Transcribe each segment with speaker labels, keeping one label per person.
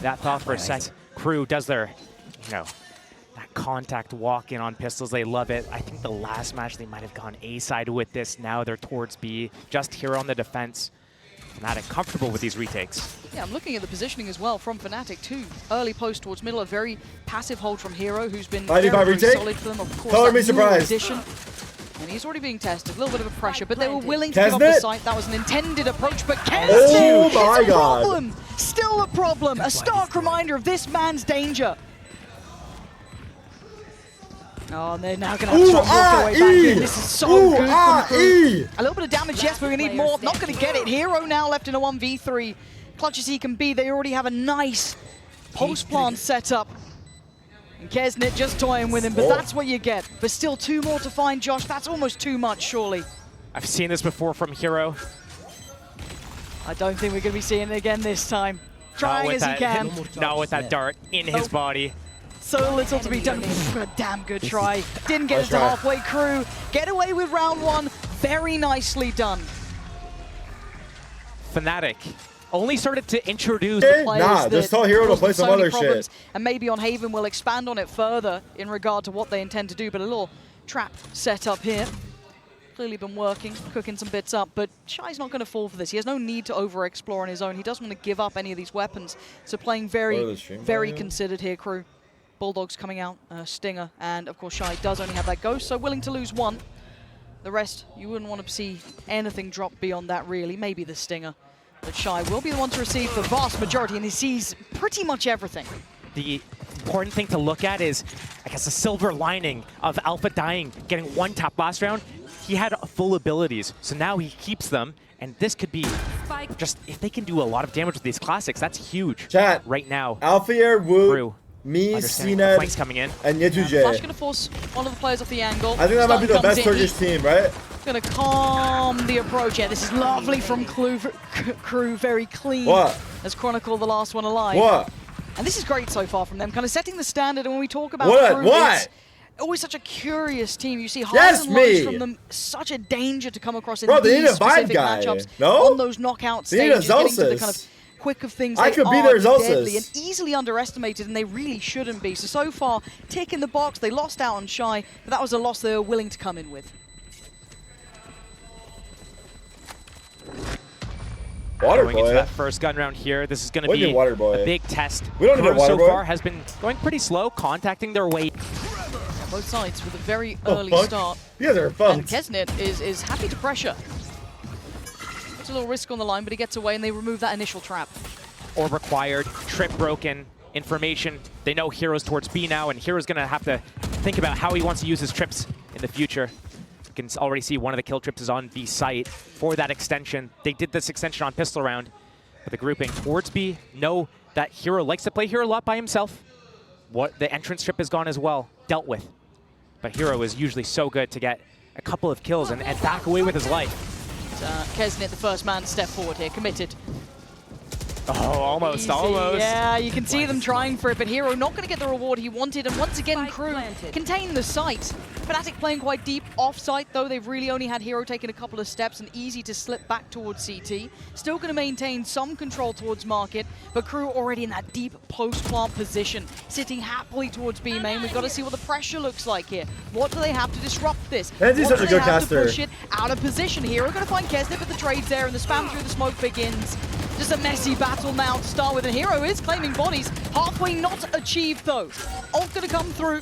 Speaker 1: That thought for a sec. Kru does their, that contact walk in on pistols. They love it. I think the last match they might have gone A side with this. Now they're towards B. Just here on the defense. Fnatic comfortable with these retakes.
Speaker 2: Yeah, I'm looking at the positioning as well from Fnatic too. Early post towards middle, a very passive hold from Hero, who's been very solid for them. Of course,
Speaker 3: Color me surprised.
Speaker 2: Addition. And he's already being tested, a little bit of a pressure, but they were willing to give up the site. That was an intended approach, but
Speaker 3: oh my God.
Speaker 2: Problem. Still a problem. A stark reminder of this man's danger. Oh, and they're now going to have to walk their way back in. This is so good from Kru. A little bit of damage, yes, but we're going to need more. Not going to get it. Hero now left in a 1v3. Clutch as he can be. They already have a nice post-plant setup. And Kesnet just toying with him, but that's what you get. But still 2 more to find, Josh. That's almost too much, surely.
Speaker 1: I've seen this before from Hero.
Speaker 2: I don't think we're going to be seeing it again this time. Trying as he can.
Speaker 1: Not with that dart in his body.
Speaker 2: So little to be done. A damn good try. Didn't get it to halfway. Kru get away with round 1. Very nicely done.
Speaker 1: Fnatic only started to introduce the players.
Speaker 3: Nah, just tell Hero to play some other shit.
Speaker 2: And maybe on Haven we'll expand on it further in regard to what they intend to do. But a little trap set up here. Clearly been working, cooking some bits up, but Shy's not going to fall for this. He has no need to over-explore on his own. He doesn't want to give up any of these weapons. So playing very considered here, Kru. Bulldogs coming out, Stinger, and of course Shy does only have that Ghost, so willing to lose 1. The rest, you wouldn't want to see anything drop beyond that really, maybe the Stinger. But Shy will be the one to receive the vast majority, and he sees pretty much everything.
Speaker 1: The important thing to look at is, I guess, the silver lining of Alpha dying, getting 1 tap last round. He had full abilities, so now he keeps them, and this could be just, if they can do a lot of damage with these classics, that's huge.
Speaker 3: Chat.
Speaker 1: Right now.
Speaker 3: Alphair, Wu,
Speaker 1: Kru.
Speaker 3: me, CNED,
Speaker 1: coming in.
Speaker 3: and Yetuje.
Speaker 2: Flash going to force one of the players off the angle.
Speaker 3: I think that might be the best Turkish team, right?
Speaker 2: Going to calm the approach. Yeah, this is lovely from Kru, very clean.
Speaker 3: What?
Speaker 2: As Chronicle, the last one alive.
Speaker 3: What?
Speaker 2: And this is great so far from them, kind of setting the standard. And when we talk about Kru, it's always such a curious team. You see highs and lows from them. Such a danger to come across in these specific matchups. On those knockout stages, getting to the kind of quick of things.
Speaker 3: I could be their
Speaker 2: deadly and easily underestimated, and they really shouldn't be. So far, tick in the box. They lost out on Shy, but that was a loss they were willing to come in with.
Speaker 1: Going into that first gun round here, this is going to be a big test.
Speaker 3: We don't need
Speaker 1: so far has been going pretty slow, contacting their way.
Speaker 2: Both sides with a very early start.
Speaker 3: You guys are fun.
Speaker 2: And Kesnet is happy to pressure. It's a little risk on the line, but he gets away and they remove that initial trap.
Speaker 1: Orb required, trip broken, information. They know Hero's towards B now, and Hero's going to have to think about how he wants to use his trips in the future. You can already see one of the kill trips is on B site for that extension. They did this extension on pistol round, but the grouping towards B know that Hero likes to play here a lot by himself. The entrance trip is gone as well, dealt with. But Hero is usually so good to get a couple of kills and back away with his life.
Speaker 2: Kesnet, the first man to step forward here, committed.
Speaker 1: Oh, almost.
Speaker 2: Yeah, you can see them trying for it, but Hero not going to get the reward he wanted, and once again, Kru contain the site. Fnatic playing quite deep off-site, though. They've really only had Hero taking a couple of steps and easy to slip back towards CT. Still going to maintain some control towards market, but Kru already in that deep post-plant position, sitting happily towards B main. We've got to see what the pressure looks like here. What do they have to disrupt this?
Speaker 3: Fnc such a good caster.
Speaker 2: To push it out of position? Hero going to find Kesnet, but the trade's there, and the spam through the smoke begins. Just a messy battle now to start with, and Hero is claiming bodies. Halfway not achieved, though. Ult going to come through.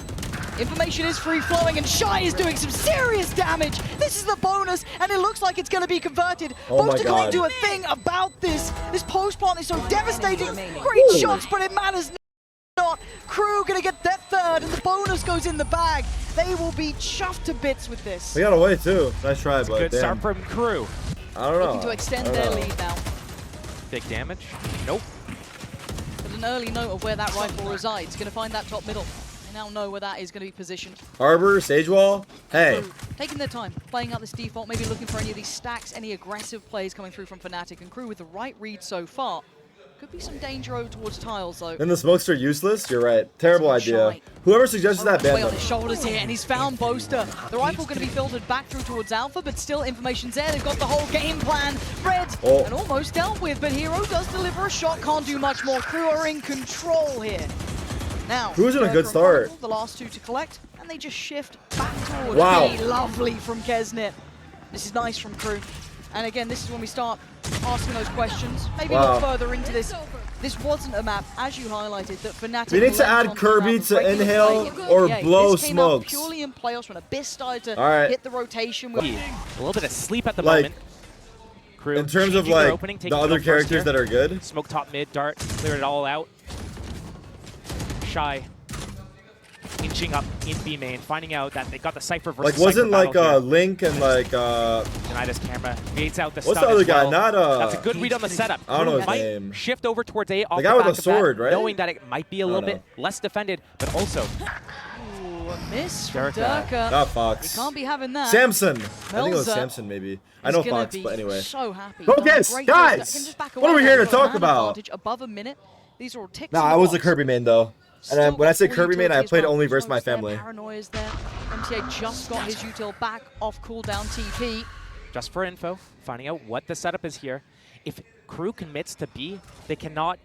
Speaker 2: Information is free-flowing, and Shy is doing some serious damage. This is the bonus, and it looks like it's going to be converted. Both are going to do a thing about this. This post-plant is so devastating. Great shots, but it matters not. Kru going to get that third, and the bonus goes in the bag. They will be chuffed to bits with this.
Speaker 3: They got away, too. Nice try, but
Speaker 1: good start from Kru.
Speaker 3: I don't know.
Speaker 2: Looking to extend their lead now.
Speaker 1: Big damage? Nope.
Speaker 2: But an early note of where that rifle resides. Going to find that top middle. They now know where that is going to be positioned.
Speaker 3: Harbor, Sage Wall. Hey.
Speaker 2: Taking their time, playing out this default, maybe looking for any of these stacks, any aggressive plays coming through from Fnatic, and Kru with the right read so far. Could be some danger over towards tiles, though.
Speaker 3: Then the smokes are useless? You're right. Terrible idea.
Speaker 2: Shy.
Speaker 3: Whoever suggested that
Speaker 2: Way
Speaker 3: banned
Speaker 2: on
Speaker 3: them.
Speaker 2: his shoulders here, and he's found Boaster. The rifle going to be filtered back through towards Alpha, but still information's there. They've got the whole game plan read and almost dealt with, but Hero does deliver a shot, can't do much more. Kru are in control here. Now,
Speaker 3: Kru's in a good start.
Speaker 2: The last two to collect, and they just shift back towards B. Lovely from Kesnit. This is nice from Kru. And again, this is when we start asking those questions. Maybe look further into this. This wasn't a map, as you highlighted, that Fnatic.
Speaker 3: We need to add Kirby to inhale or blow smokes.
Speaker 2: Purely in playoffs when Abyss started to hit the rotation. With
Speaker 1: A little bit of sleep at the moment. Kru
Speaker 3: in terms of like the other characters that are good.
Speaker 1: Smoke top mid, dart, cleared it all out. Shy inching up in B main, finding out that they got the Cypher versus
Speaker 3: like wasn't
Speaker 1: Cypher
Speaker 3: like Link and like
Speaker 1: denied his camera. Creates out the
Speaker 3: what's
Speaker 1: stun
Speaker 3: the other
Speaker 1: as well.
Speaker 3: guy? Not
Speaker 1: That's a good read on the setup.
Speaker 3: I don't know his
Speaker 1: might
Speaker 3: name.
Speaker 1: Shift over towards A off
Speaker 3: The guy with
Speaker 1: back
Speaker 3: the
Speaker 1: of
Speaker 3: sword,
Speaker 1: that,
Speaker 3: right?
Speaker 1: knowing that it might be a little bit less defended, but also
Speaker 2: Ooh, a miss from Durka.
Speaker 3: Not Fox.
Speaker 2: You can't be having that.
Speaker 3: Samson. I think it was Samson maybe. I know Fox, but anyway.
Speaker 2: So happy.
Speaker 3: Focus, guys. What are we here to talk about?
Speaker 2: Above a minute. These are all ticks.
Speaker 3: Nah, I was a Kirby main though. And then when I say Kirby main, I played only versus my family.
Speaker 2: Paranoia's there. MTA just got his util back off cooldown TP.
Speaker 1: just for info, finding out what the setup is here. If Kru commits to B, they cannot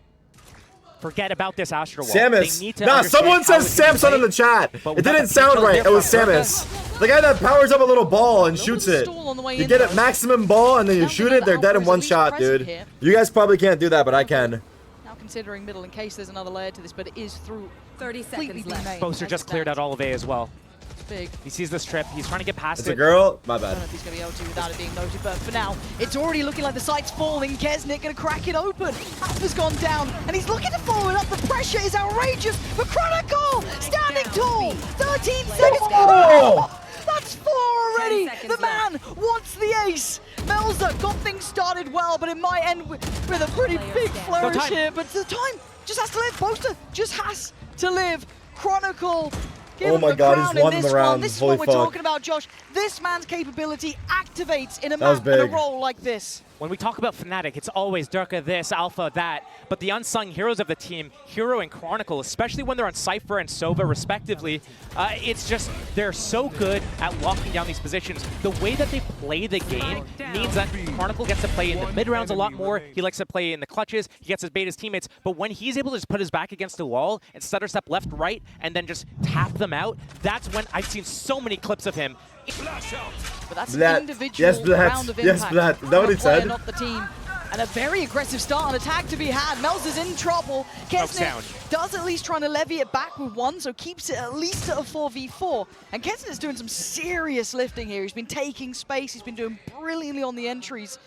Speaker 1: forget about this Astro Wall.
Speaker 3: Samus. Nah, someone says Samson in the chat. It didn't sound right. It was Samus. The guy that powers up a a ball and shoots it. You get it maximum ball and then you shoot it, they're dead in one shot, dude. You guys probably can't do that, but I can.
Speaker 2: Now considering middle in case there's another layer to this, but it is through
Speaker 4: 30 seconds left.
Speaker 1: Boaster just cleared out all of A as well.
Speaker 2: It's big.
Speaker 1: He sees this trip. He's trying to get past
Speaker 3: It's
Speaker 1: it.
Speaker 3: a girl? My
Speaker 2: I don't
Speaker 3: bad.
Speaker 2: know if he's going to be able to without it being noted, but for now, it's already looking like the site's falling. Kesnit going to crack it open. Alpha's gone down, and he's looking to follow it up. The pressure is outrageous for Chronicle! Standing tall! 13 seconds!
Speaker 3: Oh!
Speaker 2: That's 4 already!
Speaker 4: 10
Speaker 2: The
Speaker 4: seconds
Speaker 2: man wants the ace! Melza got things started well, but it might end with a pretty big flourish here. But the time just has to live. Boaster just has to live. Chronicle. Give him
Speaker 3: my
Speaker 2: the
Speaker 3: God,
Speaker 2: crown
Speaker 3: he's won
Speaker 2: in
Speaker 3: the
Speaker 2: this
Speaker 3: round.
Speaker 2: one. This is
Speaker 3: Holy
Speaker 2: what we're
Speaker 3: fuck.
Speaker 2: talking about, Josh. This man's capability activates in a
Speaker 3: That was
Speaker 2: map and a
Speaker 3: big.
Speaker 2: role like this.
Speaker 1: When we talk about Fnatic, it's always Durka this, Alpha that, but the unsung heroes of the team, Hero and Chronicle, especially when they're on Cypher and Sova respectively, it's just, they're so good at locking down these positions. The way that they play the game means that Chronicle gets to play in the mid rounds a lot more, he likes to play in the clutches, he gets to bait his teammates, but when he's able to just put his back against the wall and stutter step left, right, and then just tap them out, that's when I've seen so many clips of him.
Speaker 2: But that's
Speaker 3: Blat.
Speaker 2: an individual
Speaker 3: Yes, Blat.
Speaker 2: round of
Speaker 3: Yes,
Speaker 2: impact.
Speaker 3: Blat. Is that what he
Speaker 2: Player,
Speaker 3: said?
Speaker 2: Not the team. And a very aggressive start on attack to be had. Melz is in trouble. Kesnit does at least trying to levy it back with one, so keeps it at least at a 4v4. And Kesnit is doing some serious lifting here. He's been taking space. He's been doing brilliantly on the entries.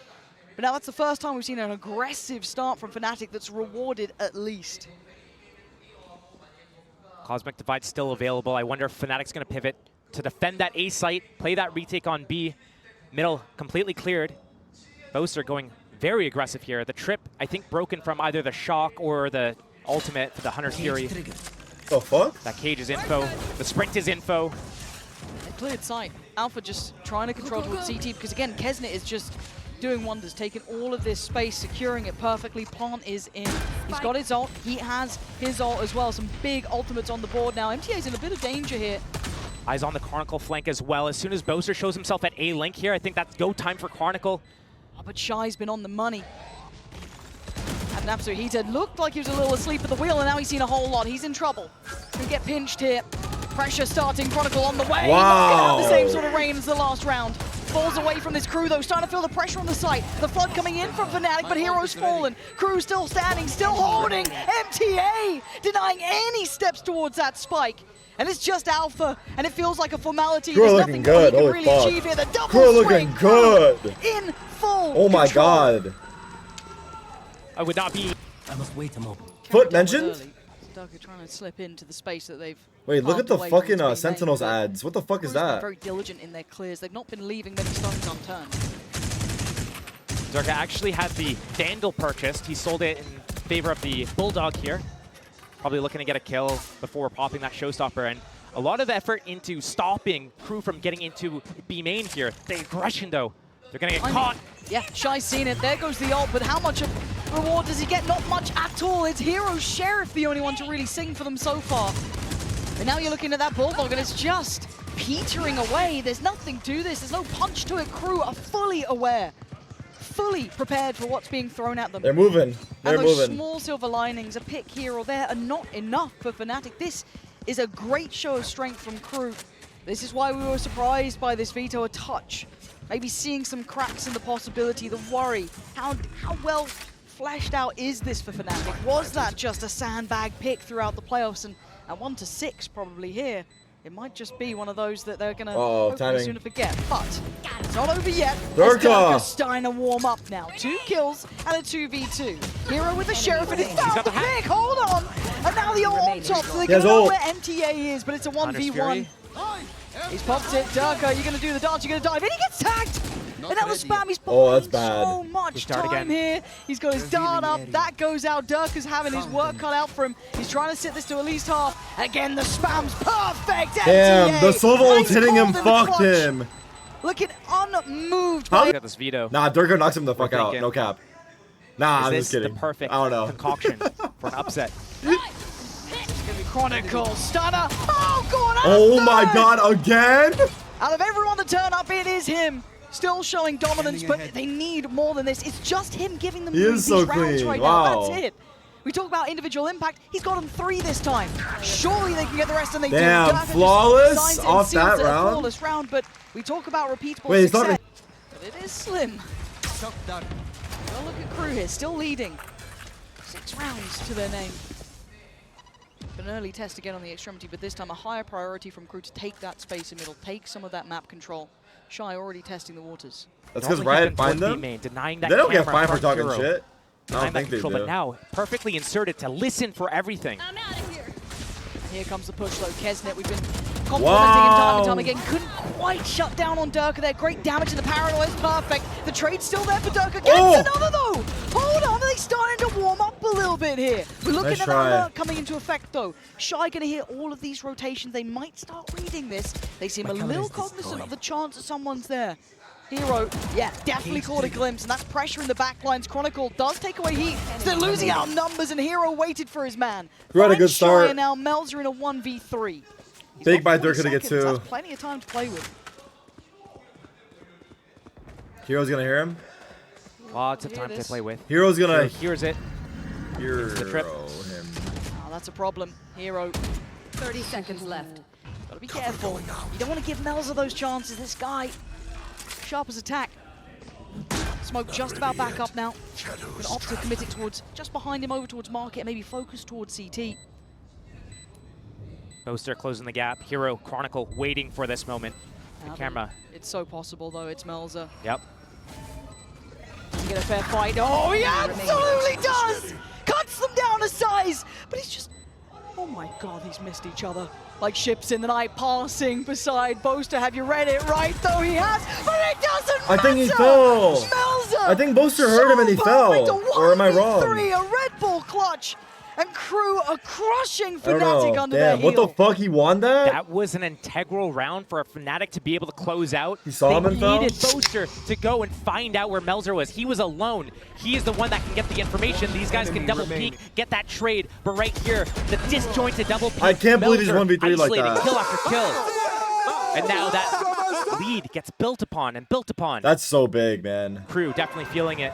Speaker 2: But now that's the first time we've seen an aggressive start from Fnatic that's rewarded at least.
Speaker 1: Cosmic Divide still available. I wonder if Fnatic's going to pivot to defend that A site, play that retake on B. Middle completely cleared. Boaster going very aggressive here. The trip, I think, broken from either the shock or the ultimate for the Hunter's Fury.
Speaker 3: The fuck?
Speaker 1: That cage is info. The sprint is info.
Speaker 2: A cleared sight. Alpha just trying to control towards CT because, again, Kesnit is just doing wonders, taking all of this space, securing it perfectly. Plant is in. He's got his ult. He has his ult as well. Some big ultimates on the board now. MTA's in a bit of danger here.
Speaker 1: Eyes on the Chronicle flank as well. As soon as Boaster shows himself at A link here, I think that's go time for Chronicle.
Speaker 2: Oh, but Shy's been on the money. Had an absolute heater. Looked like he was a little asleep at the wheel, and now he's seen a whole lot. He's in trouble. Gonna get pinched here. Pressure starting. Chronicle on the way.
Speaker 3: Wow.
Speaker 2: Not gonna have the same sort of reign as the last round. Falls away from this Kru though, starting to feel the pressure on the site. The flood coming in from Fnatic, but Hero's fallen. Kru still standing, still holding. MTA denying any steps towards that spike. And it's just Alpha, and it feels like a formality.
Speaker 3: Kru
Speaker 2: There's
Speaker 3: looking
Speaker 2: nothing
Speaker 3: good,
Speaker 2: he can
Speaker 3: holy
Speaker 2: really
Speaker 3: fuck.
Speaker 2: achieve here. The double
Speaker 3: Kru looking
Speaker 2: swing.
Speaker 3: good.
Speaker 2: In full
Speaker 3: Oh my
Speaker 2: control.
Speaker 3: god.
Speaker 1: I would not be.
Speaker 5: I must wait a moment.
Speaker 3: Foot mentioned?
Speaker 2: Durka trying to slip into the space that they've.
Speaker 3: Wait, look at
Speaker 2: carved
Speaker 3: the
Speaker 2: away from
Speaker 3: fucking
Speaker 2: its main
Speaker 3: Sentinels
Speaker 2: lane, but
Speaker 3: ads. What the fuck is
Speaker 2: Kru's been
Speaker 3: that?
Speaker 2: very diligent in their clears. They've not been leaving many stones unturned.
Speaker 1: Durka actually had the Vandal purchased. He sold it in favor of the Bulldog here. Probably looking to get a kill before popping that showstopper. And a lot of effort into stopping Kru from getting into B main here. The aggression though. They're gonna get caught.
Speaker 2: Yeah, Shy's seen it. There goes the ult, but how much of reward does he get? Not much at all. It's Hero Sheriff the only one to really sing for them so far. But now you're looking at that Bulldog and it's just petering away. There's nothing to this. There's no punch to it. Kru are fully aware, fully prepared for what's being thrown at them.
Speaker 3: They're moving. They're
Speaker 2: and those
Speaker 3: moving.
Speaker 2: small silver linings, a pick here or there, are not enough for Fnatic. This is a great show of strength from Kru. This is why we were surprised by this veto, a touch. Maybe seeing some cracks in the possibility, the worry. How well fleshed out is this for Fnatic? Was that just a sandbag pick throughout the playoffs? And at 1-6 probably here, it might just be one of those that they're going to hopefully sooner forget. But it's not over yet. Durka's starting to warm up now. 2 kills and a 2v2. Hero with the Sheriff and he's found the pick. Hold on. And now the ult on top, so they can know where MTA is, but it's a 1v1. He's popped it. Durka, you're going to do the dance, you're going to dive in. He gets tagged. And now the spam, he's popping so much time here. He's got his dart up, that goes out. Durka's having his work cut out for him. He's trying to sit this to at least half. Again, the spam's perfect.
Speaker 3: Damn,
Speaker 2: MTA.
Speaker 3: the silver ult's hitting him, fucked him.
Speaker 2: Looking unmoved.
Speaker 1: Got this veto.
Speaker 3: Nah, Durka knocks him the fuck out, no cap. Nah, I'm just kidding.
Speaker 1: The perfect
Speaker 3: I don't know.
Speaker 1: concoction for an upset.
Speaker 2: Chronicle, stunner. Oh, going out.
Speaker 3: Oh my god, again?
Speaker 2: Out of everyone to turn up, it is him. Still showing dominance, but they need more than this. It's just him giving them these rounds right now. That's it. We talk about individual impact. He's got them 3 this time. Surely they can get the rest, and they do.
Speaker 3: Damn, flawless off that round.
Speaker 2: Flawless round, but we talk about repeatable success. But it is slim. Well, look at Kru here, still leading. 6 rounds to their name. An early test again on the extremity, but this time a higher priority from Kru to take that space in middle, take some of that map control. Shy already testing the waters.
Speaker 3: That's because Riot find them?
Speaker 1: They
Speaker 3: don't get fined for talking shit. I don't think they do.
Speaker 1: But now, perfectly inserted to listen for everything.
Speaker 2: I'm out of here. Here comes the push though. Kesnet, we've been complimenting him time and time again. Couldn't quite shut down on Durka there. Great damage in the paranoia is perfect. The trade's still there for Durka. Gets another though. Hold on, they're starting to warm up a little bit here. We're looking at that coming into effect though. Shy gonna hear all of these rotations. They might start reading this. They seem a little cognizant of the chance that someone's there. Hero, yeah, definitely caught a glimpse, and that's pressure in the backlines. Chronicle does take away heat. They're losing out numbers, and Hero waited for his man.
Speaker 3: Kru had a good start.
Speaker 2: And now Melzer in a 1v3.
Speaker 3: Big by Durka to get 2.
Speaker 2: That's plenty of time to play with.
Speaker 3: Hero's gonna hear him.
Speaker 1: Lots of time to play with.
Speaker 3: Hero's gonna
Speaker 1: here's it.
Speaker 3: Here's
Speaker 1: the trip.
Speaker 3: him.
Speaker 2: Oh, that's a problem. Hero.
Speaker 4: 30 seconds left.
Speaker 2: Gotta be careful. You don't want to give Melzer those chances. This guy, sharp as attack. Smoke just about back up now. Gonna opt to commit it towards, just behind him over towards Market, and maybe focus towards CT.
Speaker 1: Boaster closing the gap. Hero, Chronicle waiting for this moment. The camera.
Speaker 2: It's so possible though, it's Melzer.
Speaker 1: Yep.
Speaker 2: Does he get a fair fight? Oh, he absolutely does! Cuts them down a size! But he's just, oh my god, he's missed each other. Like ships in the night passing beside Boaster. Have you read it right though? He has, but it doesn't matter!
Speaker 3: I think he fell.
Speaker 2: Melzer!
Speaker 3: I think Boaster heard him and he fell. Or am I wrong?
Speaker 2: A Red Bull clutch! And Kru are crushing Fnatic under their heel.
Speaker 3: What the fuck? He won that?
Speaker 1: That was an integral round for a Fnatic to be able to close out.
Speaker 3: He saw him and fell?
Speaker 1: They needed Boaster to go and find out where Melzer was. He was alone. He is the one that can get the information. These guys can double peek, get that trade. But right here, the disjointed double peek.
Speaker 3: I can't believe he's 1v3 like that.
Speaker 1: Kill after kill. And now that lead gets built upon and built upon.
Speaker 3: That's so big, man.
Speaker 1: Kru definitely feeling it.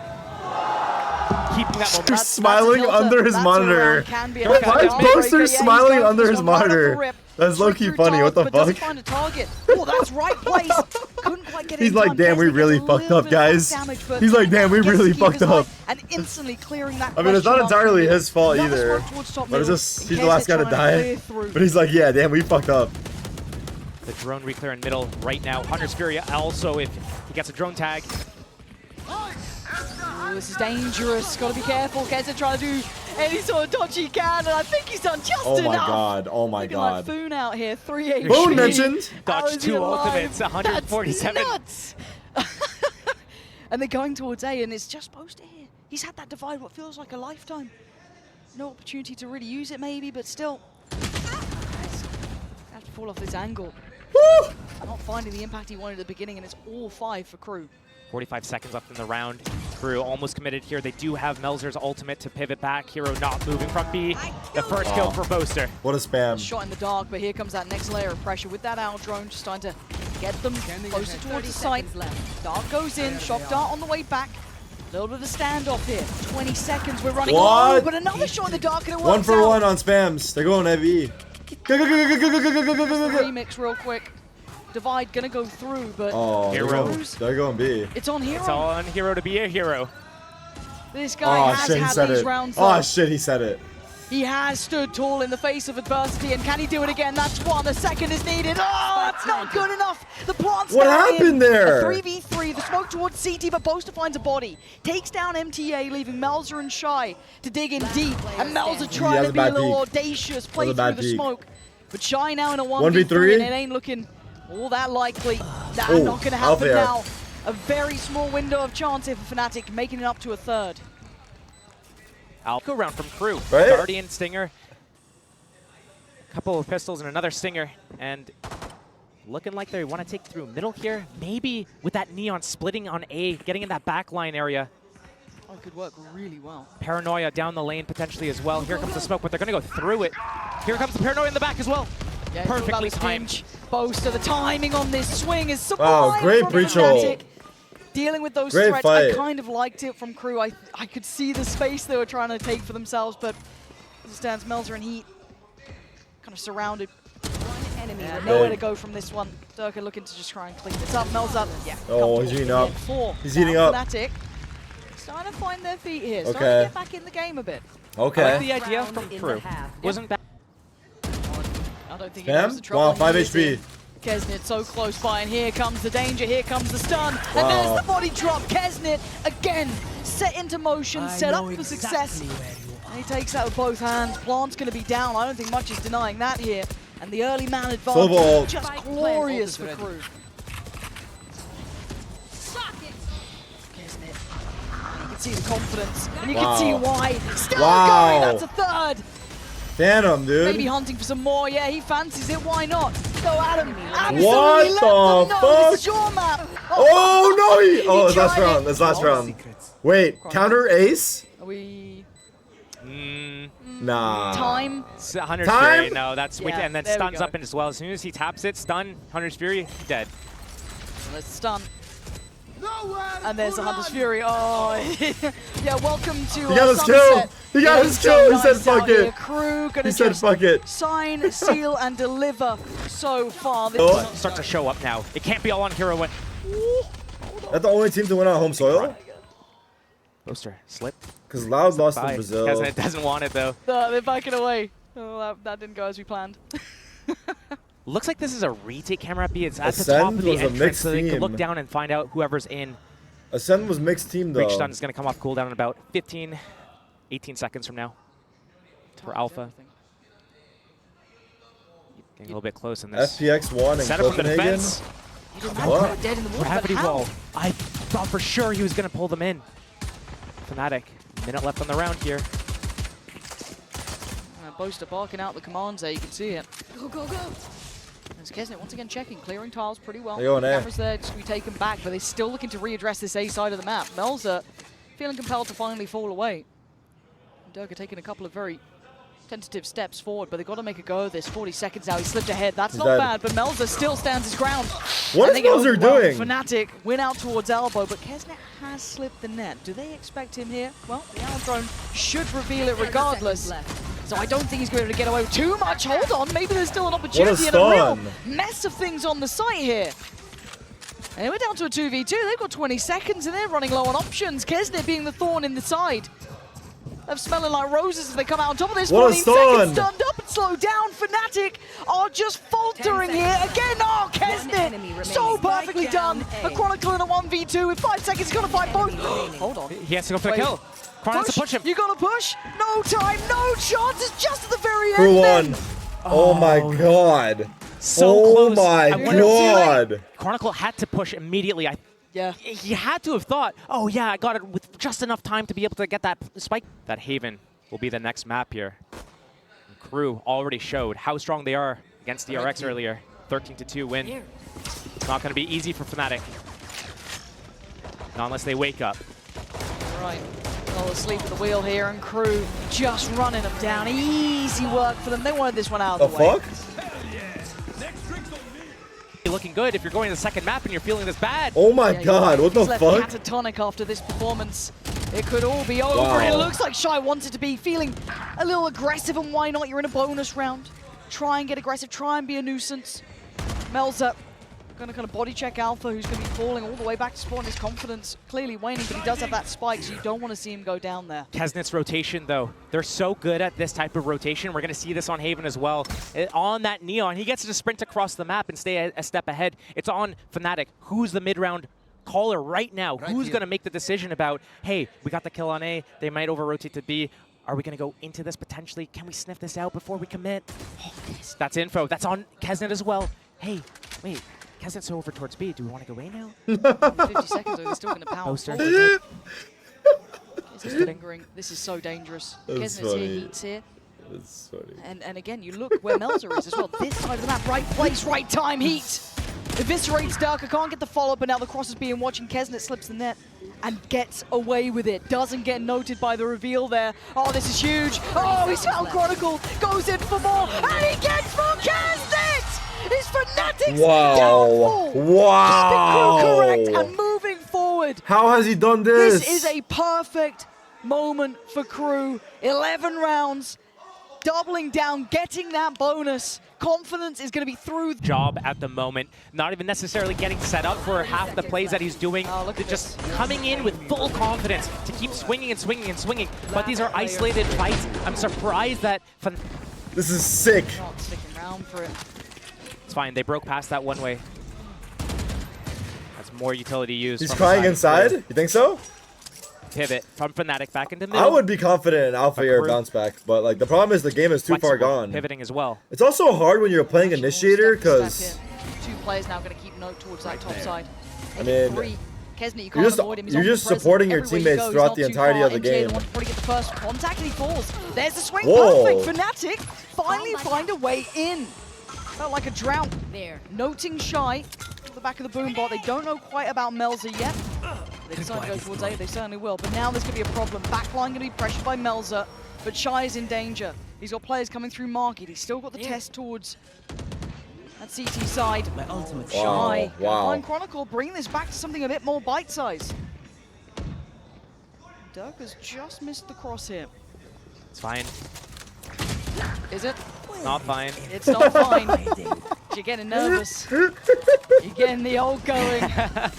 Speaker 1: Keeping that momentum.
Speaker 3: He's smiling under his monitor. Why is Boaster smiling under his monitor? That's low-key funny. What the fuck?
Speaker 2: Find a target. Oh, that's right place. Couldn't quite get it.
Speaker 3: He's like, damn, we really fucked up, guys. He's like, damn, we really fucked up.
Speaker 2: And instantly clearing that.
Speaker 3: I mean, it's not entirely his fault either. But it's just, he's the last guy to die. But he's like, yeah, damn, we fucked up.
Speaker 1: The drone reclear in middle right now. Hunter's Fury also, if he gets a drone tag.
Speaker 2: Oh, this is dangerous. Gotta be careful. Keza trying to do any sort of dodge he can, and I think he's done just enough.
Speaker 3: Oh my god. Oh my god.
Speaker 2: Like Foon out here, 3 HP.
Speaker 3: Foon mentioned.
Speaker 1: Dodge 2 ultimates, 147.
Speaker 2: That's nuts. And they're going towards A, and it's just Boaster here. He's had that divide what feels like a lifetime. No opportunity to really use it maybe, but still. Have to fall off this angle. Not finding the impact he wanted at the beginning, and it's all 5 for Kru.
Speaker 1: 45 seconds left in the round. kru almost committed here. They do have Melzer's ultimate to pivot back. Hero not moving from B. The first kill for Boaster.
Speaker 3: What a spam.
Speaker 2: Shot in the dark, but here comes that next layer of pressure with that owl drone, just starting to get them closer towards the site. Dart goes in, shock dart on the way back. A little bit of a standoff here. 20 seconds, we're running low, but another shot in the dark and it works
Speaker 3: One for
Speaker 2: out.
Speaker 3: one on spams. They're going heavy.
Speaker 2: Remix real quick. Divide gonna go through, but
Speaker 3: Oh,
Speaker 1: Hero.
Speaker 3: they're going B.
Speaker 2: it's on Hero.
Speaker 1: It's on Hero to be a hero.
Speaker 2: This guy
Speaker 3: Oh
Speaker 2: has
Speaker 3: shit, he
Speaker 2: had
Speaker 3: said
Speaker 2: these
Speaker 3: it.
Speaker 2: rounds
Speaker 3: Oh
Speaker 2: though.
Speaker 3: shit, he said it.
Speaker 2: He has stood tall in the face of adversity, and can he do it again? That's one. The second is needed. Oh, that's not good enough. The plant's
Speaker 3: What
Speaker 2: down
Speaker 3: happened
Speaker 2: in.
Speaker 3: there?
Speaker 2: A 3v3, the smoke towards CT, but Boaster finds a body. Takes down MTA, leaving Melzer and Shy to dig in deep. And Melzer trying to be a little audacious, play through the smoke. But Shy now in a 1v3, and it ain't looking all that likely. That's not going to happen now. A very small window of chance here for Fnatic, making it up to a third.
Speaker 1: Alpha round from kru.
Speaker 3: Right?
Speaker 1: Guardian, Stinger. A couple of pistols and another Stinger. And looking like they want to take through middle here. Maybe with that Neon splitting on A, getting in that backline area.
Speaker 2: Oh, it could work really well.
Speaker 1: Paranoia down the lane potentially as well. Here comes the smoke, but they're going to go through it. Here comes the Paranoia in the back as well.
Speaker 2: Yeah,
Speaker 1: Perfectly timed.
Speaker 2: Boaster, the timing on this swing is sublime.
Speaker 3: Wow, great
Speaker 2: from
Speaker 3: breach
Speaker 2: Fnatic.
Speaker 3: ult.
Speaker 2: Dealing with those
Speaker 3: Great
Speaker 2: threats,
Speaker 3: fight.
Speaker 2: I kind of liked it from kru. I could see the space they were trying to take for themselves, but as it stands, Melzer and Heat kind of surrounded.
Speaker 4: One enemy
Speaker 2: Yeah,
Speaker 4: remaining.
Speaker 2: nowhere to go from this one. Durka looking to just try and clean this up. Melzer, yeah.
Speaker 3: Oh, he's heating up. He's heating up.
Speaker 2: Fnatic starting to find their feet here. Starting
Speaker 3: Okay.
Speaker 2: to get back in the game a bit.
Speaker 1: I like the
Speaker 3: Okay.
Speaker 1: idea from
Speaker 4: Round in
Speaker 1: kru.
Speaker 4: the half.
Speaker 1: Wasn't bad.
Speaker 2: I don't think he knows the
Speaker 3: Spam?
Speaker 2: trouble.
Speaker 3: Wow,
Speaker 2: he
Speaker 3: 5
Speaker 2: is in.
Speaker 3: HP.
Speaker 2: Kesnit so close by, and here comes the danger, here comes the stun, and
Speaker 3: Wow.
Speaker 2: there's the body drop. Kesnit, again, set into motion, set up for success. And he takes that with both hands. Plant's going to be down. I don't think much is denying that here. And the early man
Speaker 3: Silver
Speaker 2: advantage
Speaker 3: ult.
Speaker 2: is just glorious for kru. Kesnit, you can see the confidence, and you can see why. Still going, that's a third.
Speaker 3: Phantom, dude.
Speaker 2: Maybe hunting for some more. Yeah, he fancies it. Why not? Go Adam. Absolutely
Speaker 3: What
Speaker 2: let
Speaker 3: the
Speaker 2: them know.
Speaker 3: fuck?
Speaker 2: This is your map.
Speaker 3: Oh no! Oh, it's last
Speaker 2: tried
Speaker 3: round.
Speaker 2: it.
Speaker 3: That's last round. Wait, counter ace?
Speaker 2: Are we
Speaker 3: Nah.
Speaker 2: time?
Speaker 1: 100
Speaker 3: Time?
Speaker 1: Fury, no, that's
Speaker 2: Yeah,
Speaker 1: and then
Speaker 2: there we
Speaker 1: stuns
Speaker 2: go.
Speaker 1: up in as well. As soon as he taps it, stun, 100 Fury, dead.
Speaker 2: Let's stun. And there's a Hunter's Fury. Oh, yeah. Welcome to.
Speaker 3: He got his kill.
Speaker 2: Sunset.
Speaker 3: He got
Speaker 2: Yeah,
Speaker 3: his
Speaker 2: so
Speaker 3: kill. He said,
Speaker 2: nice out
Speaker 3: "Fuck
Speaker 2: here.
Speaker 3: it."
Speaker 2: kru gonna
Speaker 3: He said,
Speaker 2: just
Speaker 3: "Fuck it."
Speaker 2: sign, seal, and deliver so far. This
Speaker 3: Oh.
Speaker 2: is
Speaker 1: Starts to show up now. It can't be all on Hero when
Speaker 3: That's the only team to win on home soil?
Speaker 1: Boaster slip.
Speaker 3: Because Loud lost to
Speaker 1: Bye.
Speaker 3: Brazil.
Speaker 1: It doesn't want it though.
Speaker 2: they're backing away. Oh, that didn't go as we planned.
Speaker 1: Looks like this is a retake camera at B. It's at the
Speaker 3: Ascend
Speaker 1: top of the
Speaker 3: was a
Speaker 1: entrance,
Speaker 3: mixed
Speaker 1: so they can look
Speaker 3: team.
Speaker 1: down and find out whoever's in.
Speaker 3: Ascend was mixed team though.
Speaker 1: Breach stun is going to come off cooldown in about 15, 18 seconds from now for Alpha. Getting a little bit close in this.
Speaker 3: FPX1 and
Speaker 1: Set up from the
Speaker 3: Copenhagen.
Speaker 1: defense.
Speaker 3: What?
Speaker 2: Dead in the water,
Speaker 1: Gravity
Speaker 2: but how?
Speaker 1: wall. I thought for sure he was going to pull them in. Fnatic. Minute left on the round here.
Speaker 2: Boaster barking out the commands there, you can see it. Go, go, go! There's Kesnit once again checking, clearing tiles pretty well.
Speaker 3: They're going A.
Speaker 2: Cameras there just to be taken back, but they're still looking to readdress this A side of the map. Melzer feeling compelled to finally fall away. Durka taking a couple of very tentative steps forward, but they've got to make a go of this. 40 seconds now, he slipped ahead. That's
Speaker 3: He's
Speaker 2: not
Speaker 3: dead.
Speaker 2: bad, but Melzer still stands his ground.
Speaker 3: What
Speaker 2: And
Speaker 3: is
Speaker 2: they go,
Speaker 3: Melzer
Speaker 2: well,
Speaker 3: doing?
Speaker 2: Fnatic win out towards elbow, but Kesnit has slipped the net. Do they expect him here? Well, the Owl Drone should reveal it
Speaker 4: 30
Speaker 2: regardless.
Speaker 4: seconds left.
Speaker 2: So I don't think he's going to be able to get away with too much. Hold on, maybe there's still an opportunity and a real
Speaker 3: stun.
Speaker 2: mess of things on the site here. And we're down to a 2v2. They've got 20 seconds and they're running low on options. Kesnit being the thorn in the side. They're smelling like roses as they come out on top of this.
Speaker 3: What a
Speaker 2: 14 seconds
Speaker 3: stun.
Speaker 2: stunned up and slowed down. Fnatic are just faltering
Speaker 4: 10
Speaker 2: here.
Speaker 4: seconds.
Speaker 2: Again, oh,
Speaker 4: enemy
Speaker 2: Kesnit. So
Speaker 4: remaining.
Speaker 2: perfectly
Speaker 4: Spike
Speaker 2: done.
Speaker 4: down A.
Speaker 2: A Chronicle in a 1v2 with 5 seconds. He's got to fight both.
Speaker 4: Enemy remaining.
Speaker 2: Hold on.
Speaker 1: He has to go for the
Speaker 2: Wait.
Speaker 1: kill. Chron has to push him.
Speaker 2: You gotta push. No time, no chance. It's just at the very
Speaker 3: Kru
Speaker 2: end.
Speaker 3: won.
Speaker 2: then.
Speaker 3: Oh my god.
Speaker 1: So
Speaker 3: Oh
Speaker 1: close.
Speaker 3: my
Speaker 1: I wonder-
Speaker 3: god.
Speaker 1: Chronicle had to push immediately.
Speaker 2: Yeah.
Speaker 1: He had to have thought, oh yeah, I got it with just enough time to be able to get that spike. That Haven will be the next map here. And kru already showed how strong they are against DRX earlier. 13-2 win. It's not going to be easy for Fnatic. Not unless they wake up.
Speaker 2: Right. Well, asleep at the wheel here, and kru just running them down. Easy work for them. They wanted this one out of the way.
Speaker 3: The fuck?
Speaker 1: Looking good if you're going to the second map and you're feeling this bad.
Speaker 3: Oh my god, what the
Speaker 2: He's left
Speaker 3: fuck?
Speaker 2: catatonic after this performance. It could all be over.
Speaker 3: Wow.
Speaker 2: It looks like Shy wanted to be feeling a little aggressive, and why not? You're in a bonus round. Try and get aggressive. Try and be a nuisance. Melza going to kind of body check Alpha, who's going to be falling all the way back to spawn. His confidence clearly waning, but he does have that spike, so you don't want to see him go down there.
Speaker 1: Kesnet's rotation, though, they're so good at this type of rotation. We're going to see this on Haven as well. On that Neon, he gets to sprint across the map and stay a step ahead. It's on Fnatic. Who's the mid-round caller right now? Who's going to make the decision about, hey, we got the kill on A, they might over-rotate to B. Are we going to go into this potentially? Can we sniff this out before we commit? Oh, that's info. That's on Kesnet as well. Hey, wait. Kesnet's over towards B. Do we want to go A now?
Speaker 2: 50 seconds, though, they're still going to power
Speaker 1: Poster.
Speaker 2: forward. This is lingering. This is so dangerous.
Speaker 3: That's
Speaker 2: Kesnet's
Speaker 3: funny.
Speaker 2: here, Heat's here.
Speaker 3: That's funny.
Speaker 2: And again, you look where Melza is as well. This side of the map, right place, right time, Heat. Eviscerates Darker, can't get the follow-up, but now the cross is being watching. Kesnet slips the net and gets away with it. Doesn't get noted by the reveal there. Oh, this is huge. Oh, he's found Chronicle, goes in for more, and he gets more Kesnet! It's Fnatic's downfall.
Speaker 3: Wow.
Speaker 2: Keeping kru correct and moving forward.
Speaker 3: How has he done this?
Speaker 2: This is a perfect moment for kru. 11 rounds, doubling down, getting that bonus. Confidence is going to be through.
Speaker 1: Job at the moment, not even necessarily getting set up for half the plays that he's doing.
Speaker 2: Look at
Speaker 1: just
Speaker 2: this.
Speaker 1: coming in with full confidence to keep swinging and swinging and swinging. But these are isolated fights. I'm surprised that
Speaker 3: This is sick.
Speaker 2: Not sticking around for it.
Speaker 1: it's fine. They broke past that one way. That's more utility use.
Speaker 3: He's
Speaker 1: from
Speaker 3: crying
Speaker 1: the side.
Speaker 3: inside? You think so?
Speaker 1: Pivot from Fnatic back into middle.
Speaker 3: I would be confident in Alpha Air
Speaker 1: kru.
Speaker 3: bounce back, but like the problem is the game is too far
Speaker 1: Flexible,
Speaker 3: gone.
Speaker 1: Pivoting as well.
Speaker 3: It's also hard when you're playing Initiator because
Speaker 2: Two players now going to keep note towards that top side.
Speaker 3: I mean,
Speaker 2: Three. Kesnet, you can't avoid him. He's
Speaker 3: you're just
Speaker 2: omnipresent
Speaker 3: supporting your
Speaker 2: everywhere you
Speaker 3: teammates
Speaker 2: go. He's
Speaker 3: throughout
Speaker 2: not
Speaker 3: the
Speaker 2: too
Speaker 3: entirety
Speaker 2: far.
Speaker 3: of the
Speaker 2: MJ
Speaker 3: game.
Speaker 2: wants to probably get the first contact, and he falls. There's the swing.
Speaker 3: Whoa.
Speaker 2: Perfect. Fnatic finally find a way in. Felt like a drought.
Speaker 4: There.
Speaker 2: Noting Shy at the back of the boom bot. They don't know quite about Melza yet. They decide to go towards A. They certainly will. But now there's going to be a problem. Backline going to be pressured by Melza, but Shy is in danger. He's got players coming through Market. He's still got the test towards that CT side.
Speaker 5: My ultimate
Speaker 2: Shy.
Speaker 3: Wow.
Speaker 2: Find Chronicle, bring this back to something a bit more bite-sized. Dirk has just missed the cross here.
Speaker 1: It's fine.
Speaker 2: Is it?
Speaker 1: Not fine.
Speaker 2: It's not fine. You're getting nervous. You're getting the old going.